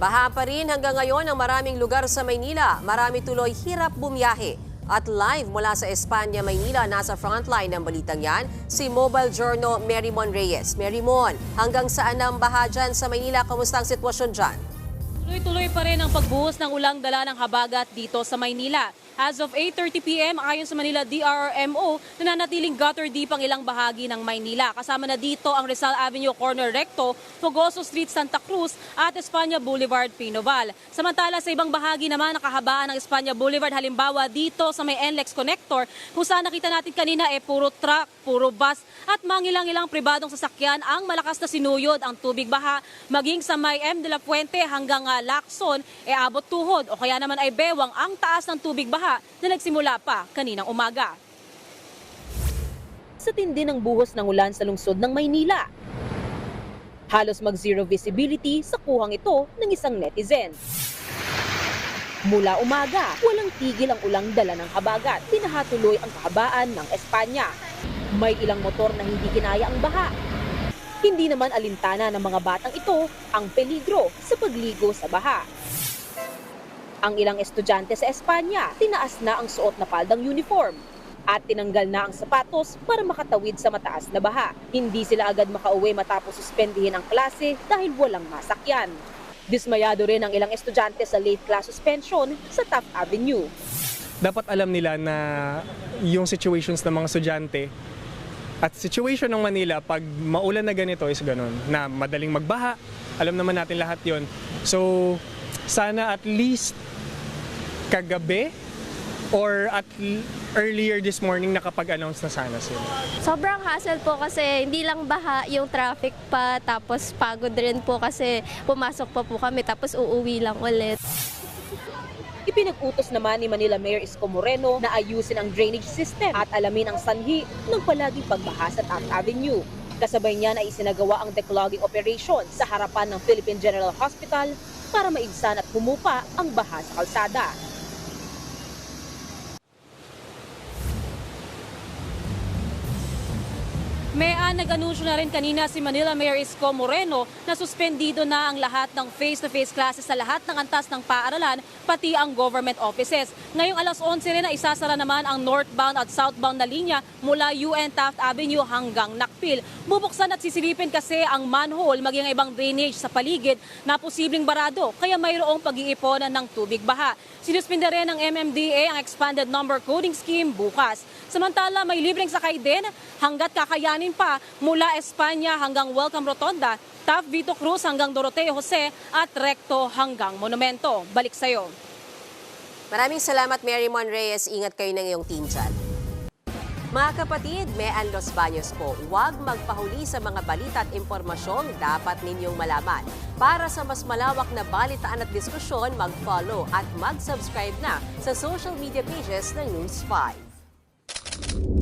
Baha pa rin hanggang ngayon ang maraming lugar sa Maynila. Marami tuloy hirap bumiyahe. At live mula sa Espanya, Maynila, nasa frontline ng balitang yan, si Mobile Journal Merymon Reyes. Merymon, hanggang saan ang baha dyan sa Maynila? Kamusta ang sitwasyon dyan? Tuloy-tuloy pa rin ang pagbuhos ng ulang dala ng habagat dito sa Maynila. As of 8:30 p.m., ayon sa Manila DRRMO, nananatiling gutter deep ang ilang bahagi ng Maynila. Kasama na dito ang Rizal Avenue Corner Recto, Fogoso Street, Santa Cruz at Espanya Boulevard, Pinoval. Samantala sa ibang bahagi naman nakahabaan ng Espanya Boulevard, halimbawa dito sa may NLEX Connector, kung saan nakita natin kanina puro truck, puro bus at mangilang-ilang pribadong sasakyan ang malakas na sinuyod ang tubig baha. Maging sa may M. de la Puente hanggang Lacson, abot tuhod o kaya naman ay bewang ang taas ng tubig baha na nagsimula pa kaninang umaga. Sa tindi ng buhos ng ulan sa lungsod ng Maynila, halos mag-zero visibility sa kuhang ito ng isang netizen. Mula umaga, walang tigil ang ulang dala ng habagat. Pinahatuloy ang kahabaan ng Espanya. May ilang motor na hindi kinaya ang baha. Hindi naman alintana ng mga batang ito ang peligro sa pagligo sa baha. Ang ilang estudyante sa Espanya, tinaas na ang suot na paldang uniform at tinanggal na ang sapatos para makatawid sa mataas na baha. Hindi sila agad makauwi matapos suspendihin ang klase dahil walang masakyan. Dismayado rin ang ilang estudyante sa late class suspension sa Taft Avenue. Dapat alam nila na yung situations ng mga estudyante at situation ng Manila pag maulan na ganito is ganun, na madaling magbaha. Alam naman natin lahat yon. So sana at least kagabi or at earlier this morning nakapag-announce na sana sila. Sobrang hassle po kasi hindi lang baha yung traffic pa, tapos pagod rin po kasi pumasok pa po kami tapos uuwi lang ulit. Ipinag-utos naman ni Manila Mayor Isko Moreno na ayusin ang drainage system at alamin ang sanhi ng palaging pagbaha sa Taft Avenue. Kasabay niyan ay isinagawa ang declogging operation sa harapan ng Philippine General Hospital para maibsan at humupa ang baha sa kalsada. Nag-anunsyo na rin kanina si Manila Mayor Isko Moreno na suspendido na ang lahat ng face-to-face classes sa lahat ng antas ng paaralan, pati ang government offices. Ngayong alas 11 rin na isasara naman ang northbound at southbound na linya mula UN Taft Avenue hanggang Nakpil. Bubuksan at sisilipin kasi ang manhole maging ibang drainage sa paligid na posibleng barado, kaya mayroong pag-iiponan ng tubig baha. Sinuspinde rin ng MMDA ang expanded number coding scheme bukas. Samantala, may libreng sakay din hanggat kakayanin pa mula Espanya hanggang Welcome Rotonda, Taft Vito Cruz hanggang Doroteo Jose at Recto hanggang Monumento. Balik sa'yo. Maraming salamat, Merymon Reyes. Ingat kayo ng iyong team dyan. Mga kapatid, Mean Los Baños po, huwag magpahuli sa mga balita at impormasyong dapat ninyong malaman. Para sa mas malawak na balitaan at diskusyon, mag-follow at mag-subscribe na sa social media pages ng News 5.